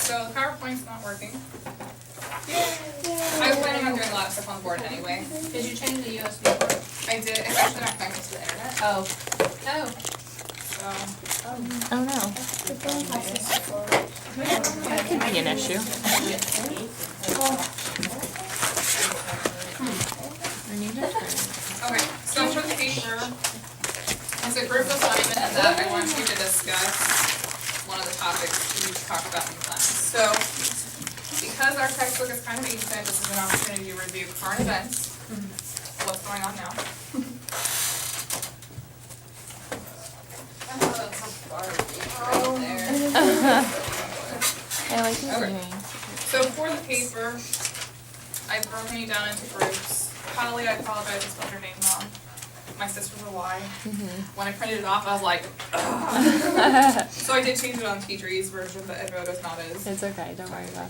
So the PowerPoint's not working. Yay! I was planning on doing a lot of stuff on the board anyway. Did you change the USB port? I did, it's actually not connected to the internet. Oh. So, Oh no. That could be an issue. okay, so for the paper, it's a group assignment and that I want you to discuss one of the topics we talked about in class. So, because our textbook is kind of ancient, this is an opportunity to review current events. What's going on now? I like what you're Okay. doing. So for the paper, I've broken you down into groups. Holly, I apologize, I spelled your name wrong. My sister's a Y. When I printed it off, I was like, ugh. So I did change it on Teachery's version, but Edmodo's not as. It's okay, don't worry about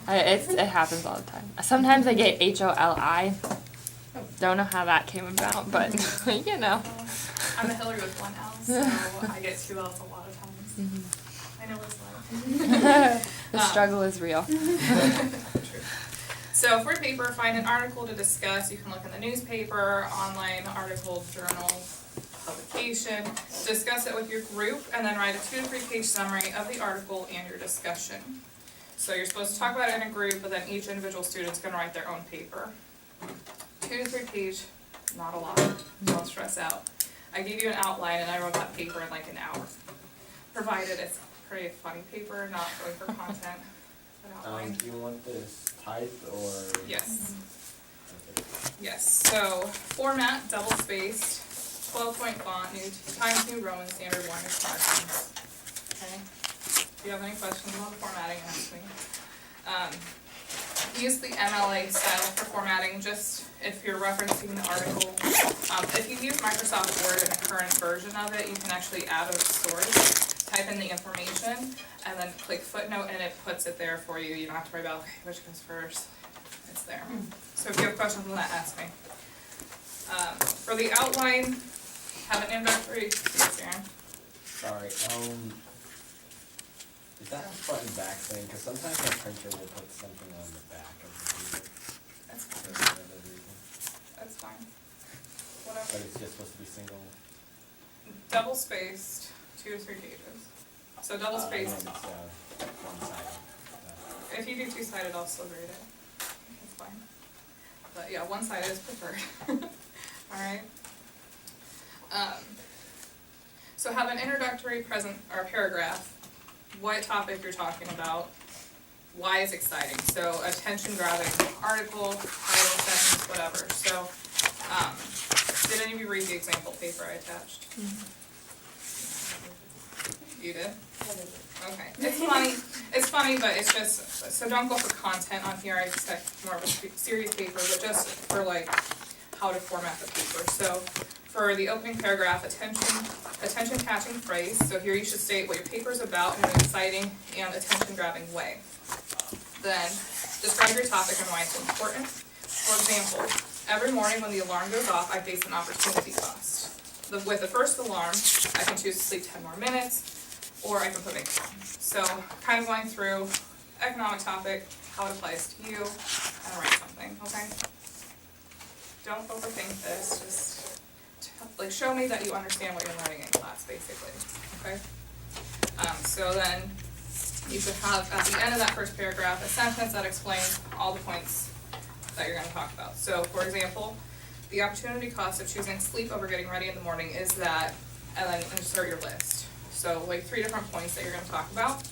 it. It happens all the time. Sometimes I get HOLI. Don't know how that came about, but you know. I'm a Hillary with one L, so I get two L's a lot of times. I know it's like. The struggle is real. True. So for paper, find an article to discuss. You can look in the newspaper, online article, journal, publication. Discuss it with your group, and then write a 2 to 3 page summary of the article and your discussion. So you're supposed to talk about it in a group, but then each individual student's going to write their own paper. 2 to 3 page, not a lot. Don't stress out. I gave you an outline, and I wrote that paper in like an hour. Provided it's pretty funny paper, not going for content. An outline. Do you want this typed or? Yes. Okay. Yes, so format, double spaced, 12-point font, Times New Roman Standard 1 is margins. Okay? If you have any questions about the formatting, ask me. Use the MLA style for formatting, just if you're referencing the article. If you use Microsoft Word in a current version of it, you can actually add a source, type in the information, and then click footnote, and it puts it there for you. You don't have to worry about, okay, which comes first. It's there. So if you have questions on that, ask me. For the outline, have an introductory. Yes, Aaron. Sorry, is that a front and back thing? Because sometimes my printer will put something on the back of the paper That's for fine. whatever reason. That's fine. But Whatever. it's just supposed to be single. Double spaced, 2 to 3 pages. So double I spaced. know it's one-sided. If you do two-sided, I'll still grade it. That's fine. But yeah, one-sided is preferred. Alright. So have an introductory paragraph, what topic you're talking about, why it's exciting. So attention-grabbing article, title, sentence, whatever. So, did any of you read the example paper I attached? You did? Okay, it's funny, but it's just, so don't go for content on here, I expect more of a serious paper, but just for like, how to format the paper. So, for the opening paragraph, attention catching phrase, so here you should state what your paper is about in an exciting and attention grabbing way. Then, describe your topic and why it's important. For example, every morning when the alarm goes off, I face an opportunity cost. With the first alarm, I can choose to sleep 10 more minutes, or I can put makeup on. So, kind of going through economic topic, how it applies to you, and write something, okay? Don't overthink this, just like show me that you understand what you're learning in class, basically, okay? So then, you should have, at the end of that first paragraph, a sentence that explains all the points that you're gonna talk about. So, for example, the opportunity cost of choosing sleep over getting ready in the morning is that, and then insert your list. So like 3 different points that you're going to talk about.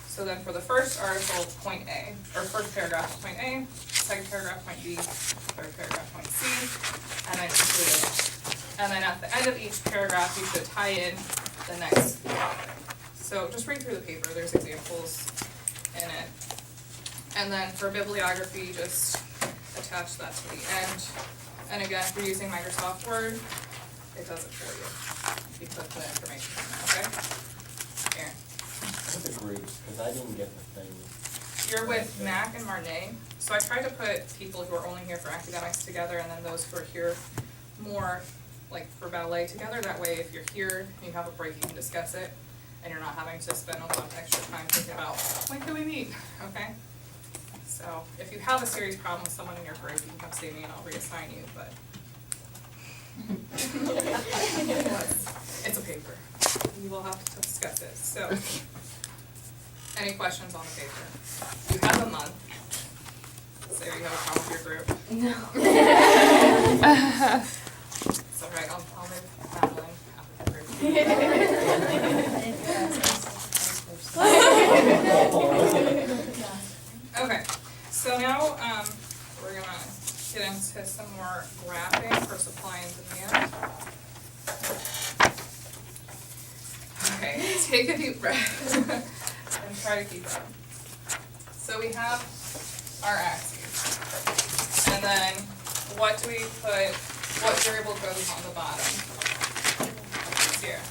So then for the first article, point A, or first paragraph, point A, second paragraph, point B, third paragraph, point C, and then conclude it. And then at the end of each paragraph, you should tie in the next topic. So just read through the paper, there's examples in it. And then for bibliography, just attach that to the end. And again, if you're using Microsoft Word, it does it for you. You put the information in there, okay? Aaron. What's the groups? Because I didn't get the thing. You're with Mac and Marnay. So I tried to put people who are only here for academics together and then those who are here more like for ballet together. That way if you're here and you have a break, you can discuss it and you're not having to spend a lot of extra time thinking about when can we meet? meet, okay? So, if you have a serious problem with someone in your group, you can come see me and I'll reassign you, but. It's a paper. We will have to discuss it, so. Any questions on the paper? You have a month. Sarah, you have a problem with your group? No. It's all right, I'll move Madeline out of the group. Okay, so now, we're gonna get into some more graphing for supply and demand. Okay, take a deep breath and try to keep up. So we have our axes. And then what do we put, what variable goes on the bottom? Here.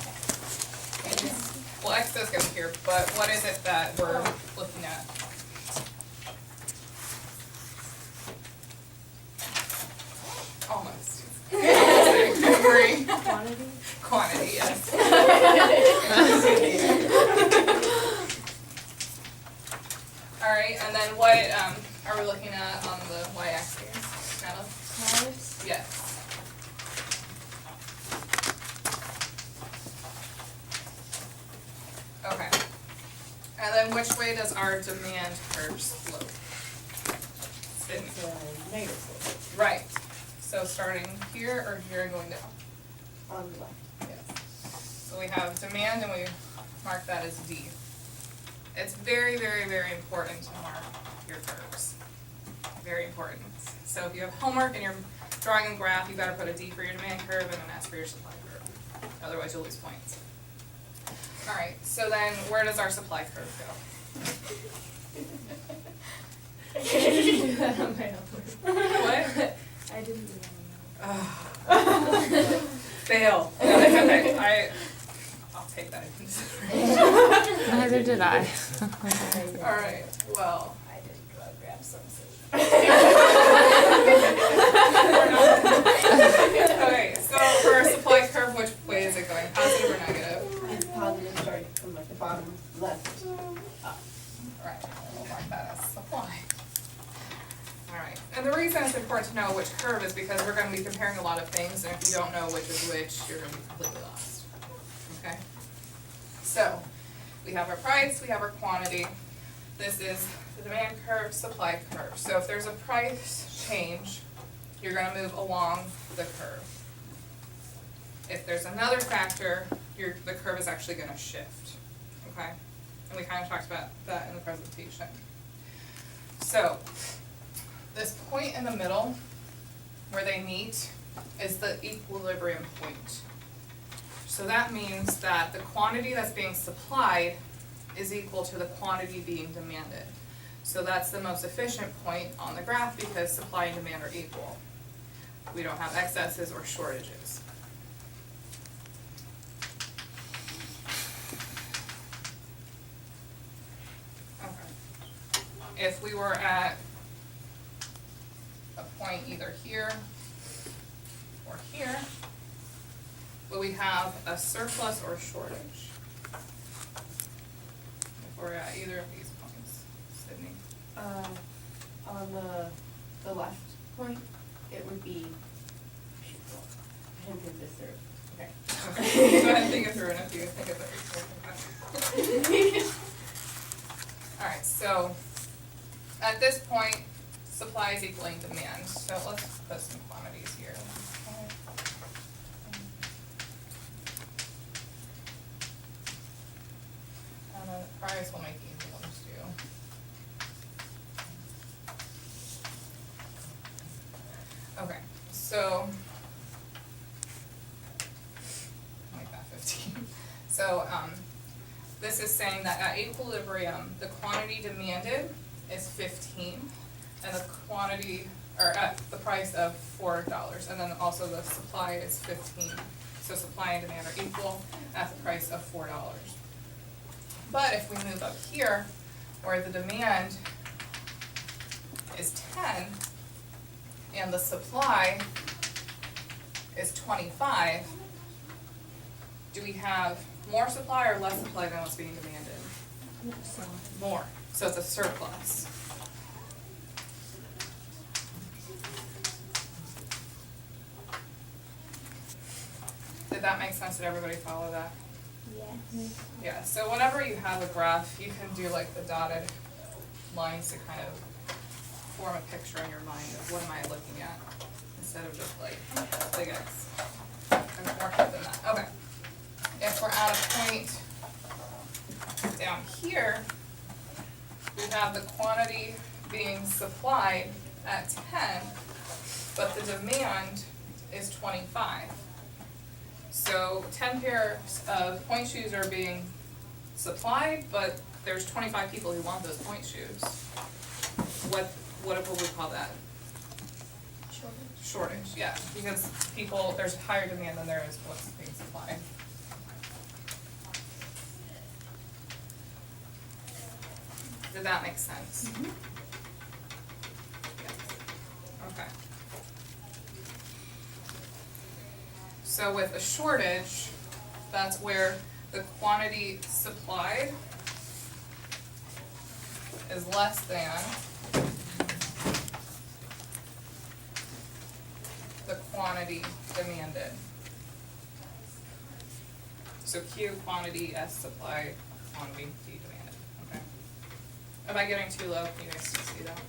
Well, x does go here, but what is it that we're looking at? Almost. Agree. Quantity? Quantity, yes. Alright, and then what are we looking at on the y-axis? Natalie? Lives? Yes. Okay. And then which way does our demand curve slope? Sydney. Negative Right. So starting here or here and going down? on the left. Yes. So we have demand and we mark that as D. It's very, very, very important to mark your curves. Very important. So if you have homework and you're drawing a graph, you gotta put a D for your demand curve and an S for your supply curve. Otherwise you'll lose points. Alright, so then where does our supply curve go? I didn't do that on my homework. What? I didn't do that on Fail. No, it's okay. I'll take that in consideration. Neither did I. Alright, well. I didn't go out and grab some. Okay, so for our supply curve, which way is it going? Positive or negative? It's positive starting from like the bottom left up. Alright, we'll mark that as supply. Alright, and the reason it's important to know which curve is because we're going to be comparing a lot of things, and if you don't know which is which, you're going to be completely lost. Okay? So, we have our price, we have our quantity. This is the demand curve, supply curve. So if there's a price change, you're going to move along the curve. If there's another factor, the curve is actually going to shift. Okay? And we kind of talked about that in the presentation. So, this point in the middle where they meet is the equilibrium point. So that means that the quantity that's being supplied is equal to the quantity being demanded. So that's the most efficient point on the graph because supply and demand are equal. We don't have excesses or shortages. Okay. If we were at a point either here or here, will we have a surplus or shortage? If we're at either of these points, Sydney. On the left point, it would be, I didn't think this through. Okay. Okay, go ahead and think it through, and if you think of it. Alright, so at this point, supply is equaling demand. So let's put some quantities here. And then the price will make easy ones too. Okay, so make that 15. So this is saying that at equilibrium, the quantity demanded is 15, and the quantity, or at the price of $4, and then also the supply is 15. So supply and demand are equal at the price of $4. But if we move up here, where the demand is 10, and the supply is 25, do we have more supply or less supply than what's being demanded? So, more, so it's a surplus. Did that make sense? Did everybody follow that? yes. Yeah, so whenever you have a graph, you can do like the dotted lines to kind of form a picture in your mind of what am I looking at, instead of just like big X. There's more to it than that. Okay. If we're at a point down here, we have the quantity being supplied at 10, but the demand is 25. So 10 pairs of point shoes are being supplied, but there's 25 people who want those point shoes. What would we call that? Shortage, yeah, because people, there's higher demand than there is what's being supplied. Did that make sense? Yes. Okay. So with a shortage, that's where the quantity supplied is less than the quantity demanded. So Q, quantity, S, supply, quantity, D, demanded, okay? Am I getting too low? Can you guys still see that?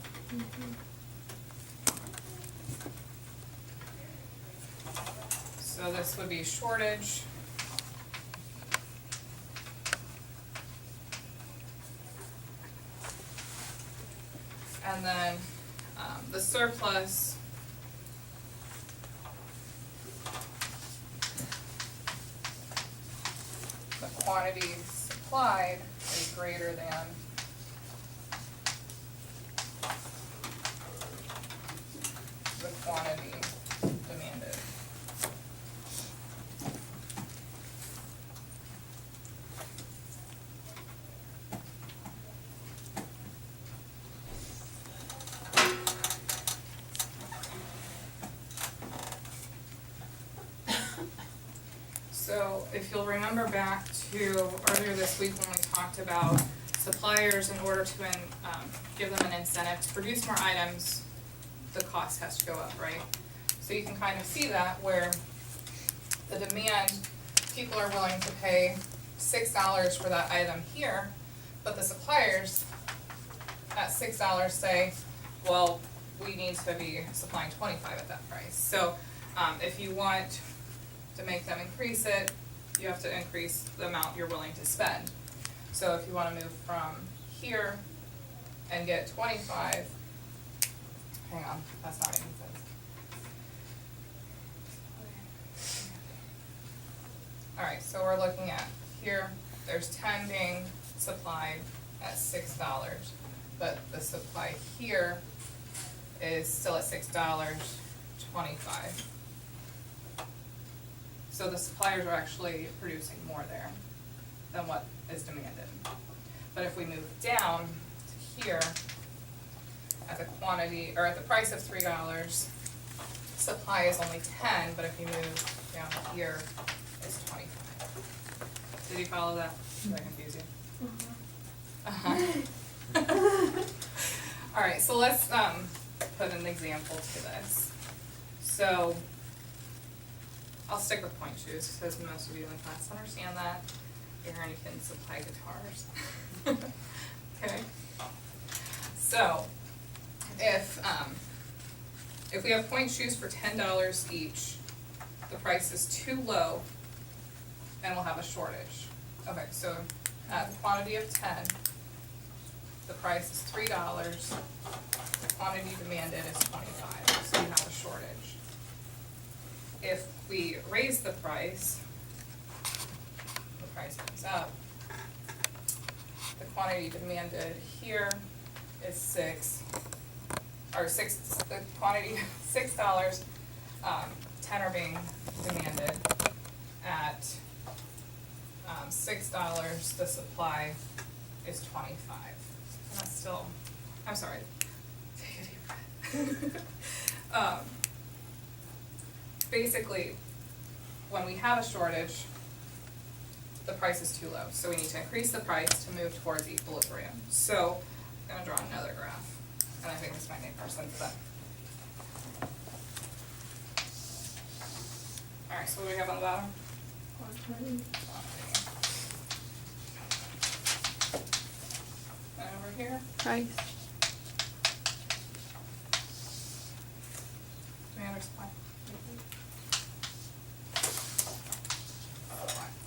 So this would be shortage. And then the surplus the quantity supplied is greater than the quantity demanded. So if you'll remember back to earlier this week when we talked about suppliers, in order to give them an incentive to produce more items, the cost has to go up, right? So you can kind of see that where the demand, people are willing to pay $6 for that item here, but the suppliers at $6 say, well, we need to be supplying 25 at that price. So if you want to make them increase it, you have to increase the amount you're willing to spend. So if you want to move from here and get 25, hang on, that's not making sense. Alright, so we're looking at here, there's 10 being supplied at $6, but the supply here is still at $6.25. So the suppliers are actually producing more there than what is demanded. But if we move down to here, at the quantity, or at the price of $3, supply is only 10, but if you move down here, it's 25. Did you follow that? Did I confuse you? Alright, so let's put an example to this. So I'll stick with point shoes, because most of you in the class understand that. Aaron can supply guitars. Okay? So, if we have point shoes for $10 each, the price is too low, and we'll have a shortage. Okay, so at the quantity of 10, the price is $3, the quantity demanded is 25, so you have a shortage. If we raise the price goes up. The quantity demanded here is the quantity $6, 10 are being demanded at $6, the supply is 25. And that's still, I'm sorry, take a deep breath. Basically, when we have a shortage, the price is too low, so we need to increase the price to move towards equilibrium. So, I'm gonna draw another graph, and I think this might make more sense then. Alright, so what do we have on the bottom? Quantity. And over here, Price. demand or supply?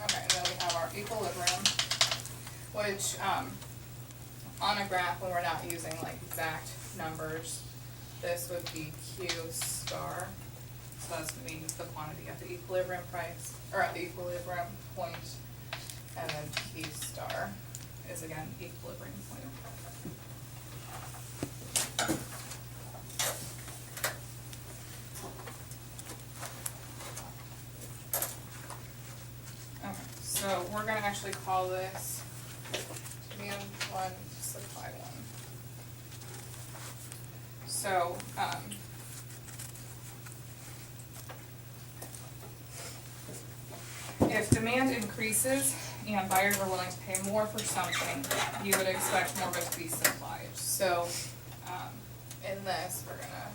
Okay, and then we have our equilibrium, which, on a graph, when we're not using like exact numbers, this would be Q star. So that's gonna be the quantity at the equilibrium price, or at the equilibrium point, and then P star is again equilibrium point. Okay, so we're gonna actually call this demand one, supply one. So, if demand increases and buyers are willing to pay more for something, you would expect more of it to be supplied. So, in this, we're gonna.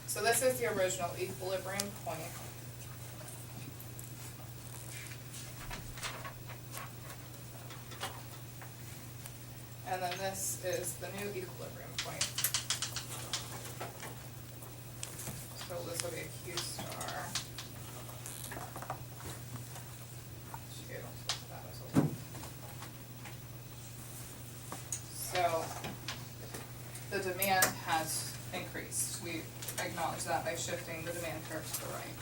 So this is the original equilibrium point. And then this is the new equilibrium point. So this will be a Q star. Two, so that was a 1. So the demand has increased. We acknowledge that by shifting the demand curve to the right.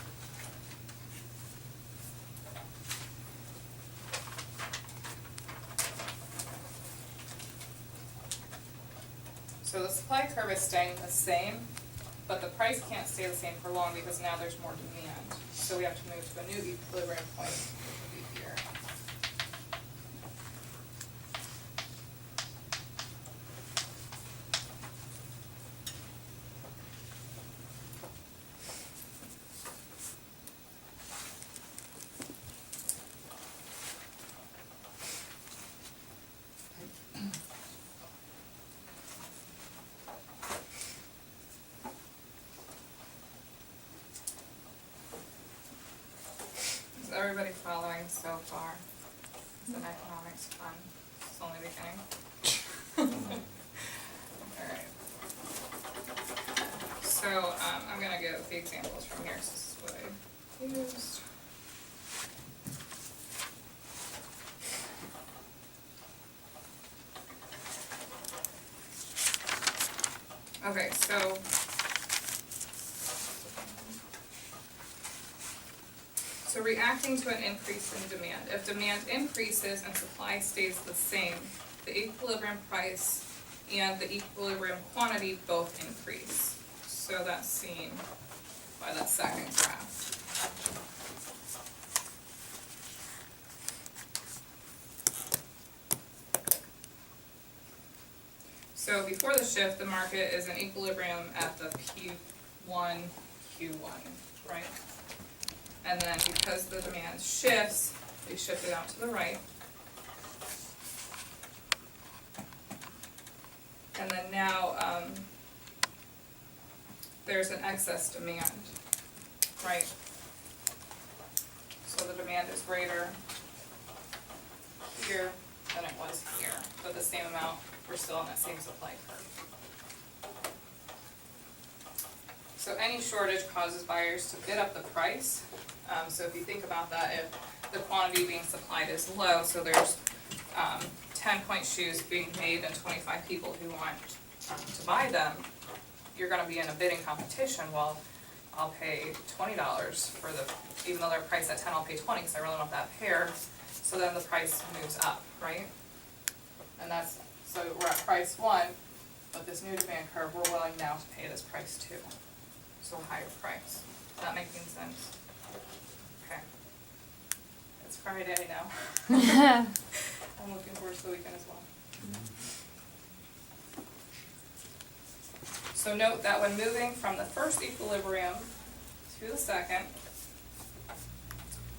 So the supply curve is staying the same, but the price can't stay the same for long because now there's more demand. So we have to move to a new equilibrium point, which will be here. Is everybody following so far? Isn't economics fun? It's only beginning. Alright. So, I'm gonna give the examples from here, so this is what I used. Okay, so reacting to an increase in demand. If demand increases and supply stays the same, the equilibrium price and the equilibrium quantity both increase. So that's seen by that second graph. So before the shift, the market is in equilibrium at the P1, Q1, right? And then because the demand shifts, we shift it out to the right. And then now, there's an excess demand, right? So the demand is greater here than it was here, but the same amount, we're still on that same supply curve. So any shortage causes buyers to bid up the price. So if you think about that, if the quantity being supplied is low, so there's 10-point shoes being made and 25 people who want to buy them, you're gonna be in a bidding competition. Well, I'll pay $20 for the, even though they're priced at 10, I'll pay 20 because I really want that pair. So then the price moves up, right? And that's, so we're at price 1, but this new demand curve, we're willing now to pay this price 2. So a higher price. Is that making sense? Okay. It's Friday now. I'm looking forward to the weekend as well. So note that when moving from the first equilibrium to the second,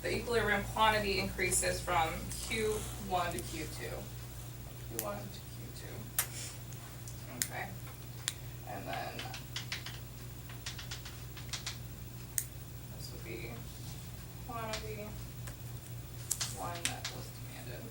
the equilibrium quantity increases from Q1 to Q2. Q1 to Q2. Okay. And then this would be quantity, one that was demanded.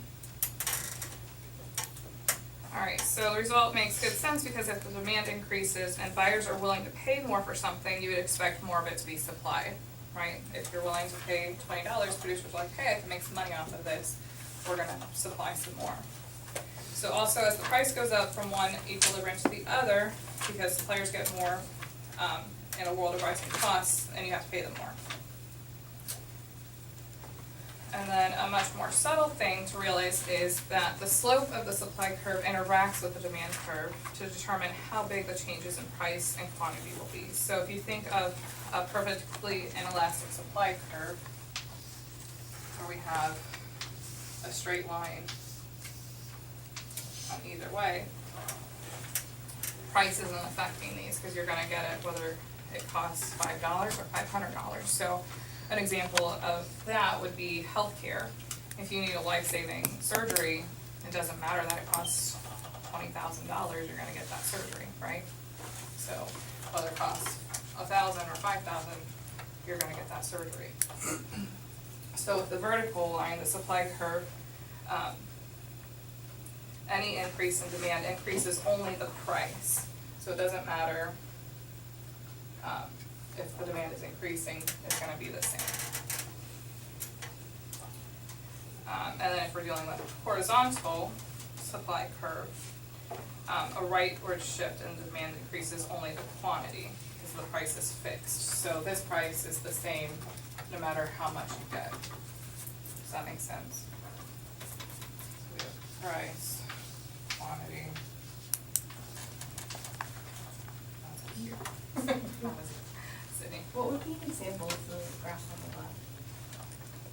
Alright, so the result makes good sense because if the demand increases and buyers are willing to pay more for something, you would expect more of it to be supplied, right? If you're willing to pay $20, producers are like, hey, I can make some money off of this, we're gonna supply some more. So also as the price goes up from one equilibrium to the other, because suppliers get more in a world of rising costs, and you have to pay them more. And then a much more subtle thing to realize is that the slope of the supply curve interacts with the demand curve to determine how big the changes in price and quantity will be. So if you think of a perfectly inelastic supply curve, where we have a straight line on either way, price isn't affecting these because you're gonna get it whether it costs $5 or $500. So an example of that would be healthcare. If you need a life-saving surgery, it doesn't matter that it costs $20,000, you're gonna get that surgery, right? So whether it costs $1,000 or $5,000, you're gonna get that surgery. So with the vertical line, the supply curve, any increase in demand increases only the price. So it doesn't matter if the demand is increasing, it's gonna be the same. And then if we're dealing with a horizontal supply curve, a rightward shift in demand increases only the quantity, because the price is fixed. So this price is the same no matter how much you get. Does that make sense? So we have price, quantity. That's cute. Sydney. What would be an example of the graph on the left?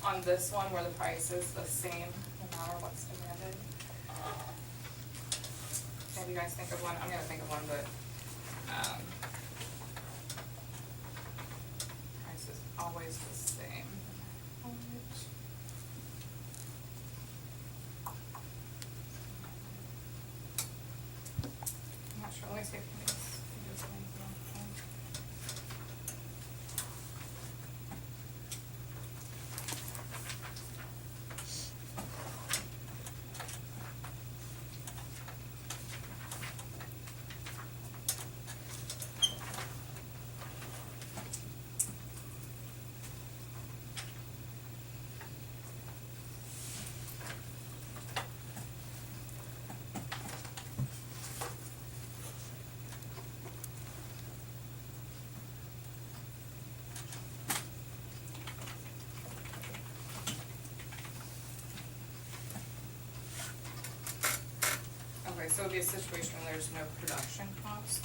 On this one where the price is the same no matter what's demanded. Maybe you guys think of one, I'm gonna think of one, but, price is always the same. I'm not sure, let me see if I can do something. Okay, so it would be a situation where there's no production cost.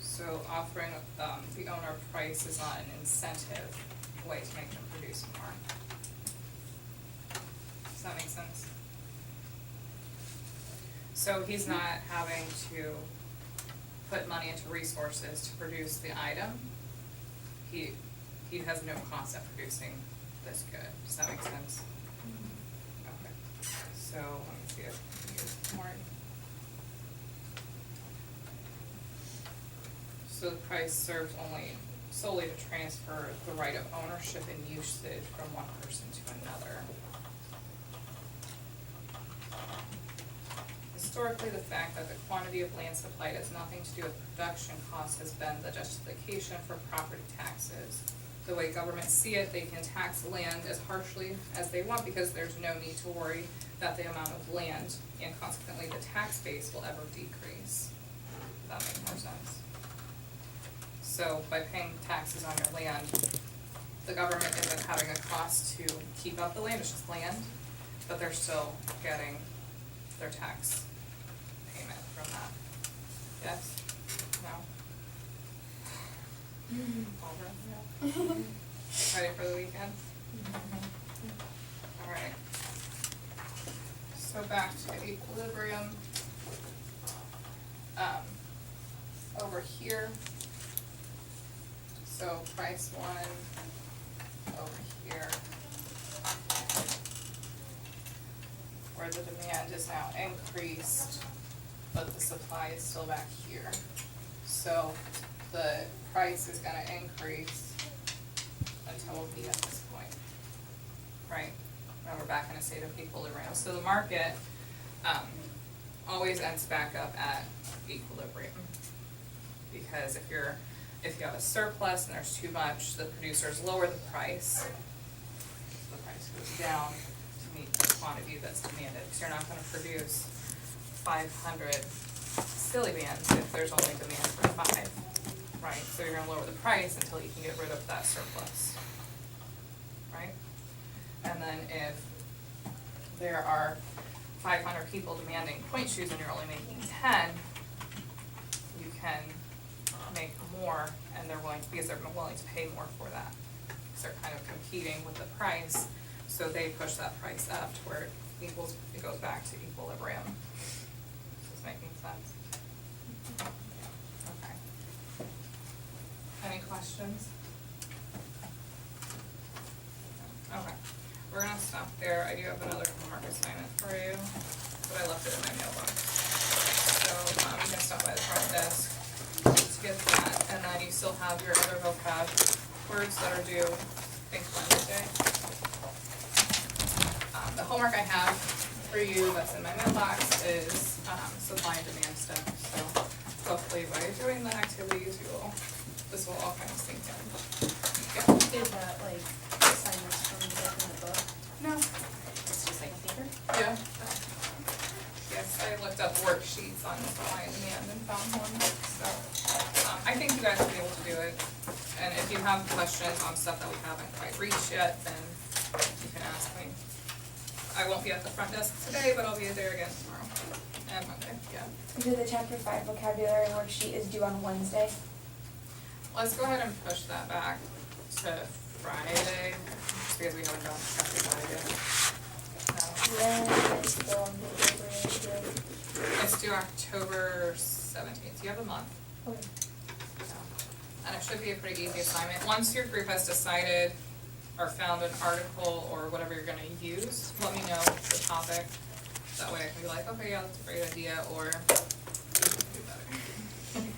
So offering the owner a price is not an incentive way to make them produce more. Does that make sense? So he's not having to put money into resources to produce the item. He has no cost of producing this good. Does that make sense? Okay. So let me see if I can use more. So the price serves only solely to transfer the right of ownership and usage from one person to another. Historically, the fact that the quantity of land supplied has nothing to do with production costs has been the justification for property taxes. The way governments see it, they can tax land as harshly as they want because there's no need to worry that the amount of land and consequently the tax base will ever decrease. Does that make more sense? So by paying taxes on your land, the government isn't having a cost to keep up the land, it's just land, but they're still getting their tax payment from that. Yes? No? Barbara? No? Ready for the weekend? Alright. So back to equilibrium. Over here. So price one over here, where the demand is now increased, but the supply is still back here. So the price is gonna increase until we'll be at this point, right? Now we're back in a state of equilibrium. So the market, always ends back up at equilibrium. Because if you have a surplus and there's too much, the producers lower the price goes down to meet the quantity that's demanded. Because you're not gonna produce 500 silly bands if there's only demand for 5, right? So you're gonna lower the price until you can get rid of that surplus, right? And then if there are 500 people demanding point shoes and you're only making 10, you can make more, and they're willing to, because they're willing to pay more for that. Because they're kind of competing with the price, so they push that price up to where it goes back to equilibrium. Is this making sense? Okay. Any questions? Okay, we're gonna stop there. I do have another homework assignment for you, but I left it in my mailbox. So, you can stop by the front desk to get that, and then you still have your other vocab words that are due, I think, Wednesday. The homework I have for you that's in my mailbox is, supply and demand stuff, so hopefully by doing the activities, this will all kind of sink in. Yeah. Is that like assignments from the book in the book? No. It's just like a paper? Yeah. Yes, I looked up worksheets on supply and demand and found one, so, I think you guys will be able to do it. And if you have questions on stuff that we haven't quite reached yet, then you can ask me. I won't be at the front desk today, but I'll be there again tomorrow and Monday, yeah. So the chapter 5 vocabulary worksheet is due on Wednesday. Let's go ahead and push that back to Friday, just because we haven't done chapter 5 yet. When is the vocabulary due? It's due October 17th, you have a month. Okay. And it should be a pretty easy assignment. Once your group has decided or found an article or whatever you're gonna use, let me know the topic. That way I can be like, okay, yeah, that's a great idea, or we can do better.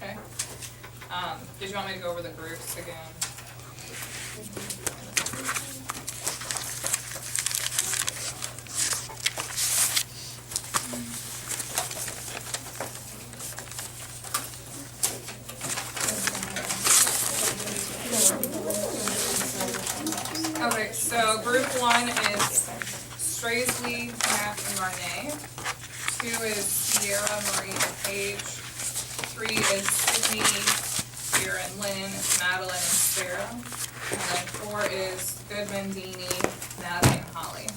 Okay? Did you want me to go over the groups again? Okay, so group 1 is Straisley, Matt, and Marnay. 2 is Sierra, Marie, and Paige. 3 is Sydney, Sierra, and Lynn, Madeline, and Sarah. And then 4 is Goodman, Deanie, Maddie, and Holly.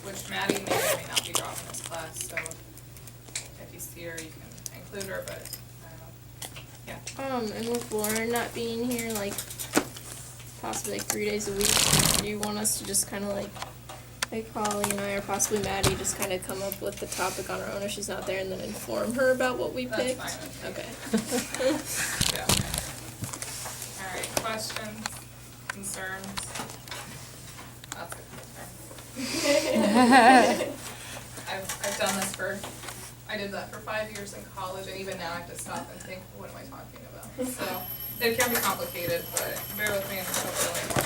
Which Maddie may or may not be dropping this class, so if you see her, you can include her, but I don't know. Yeah. And with Lauren not being here, like, possibly like 3 days a week, do you want us to just kind of like Holly and I, or possibly Maddie, just kind of come up with the topic on our own if she's not there, and then inform her about what we That's picked? fine with me. Okay. Yeah. Alright, questions, concerns? That's a concern. I've done this I did that for 5 years in college, and even now I have to stop and think, what am I talking about? So, it can be complicated, but bear with me and it's hopefully more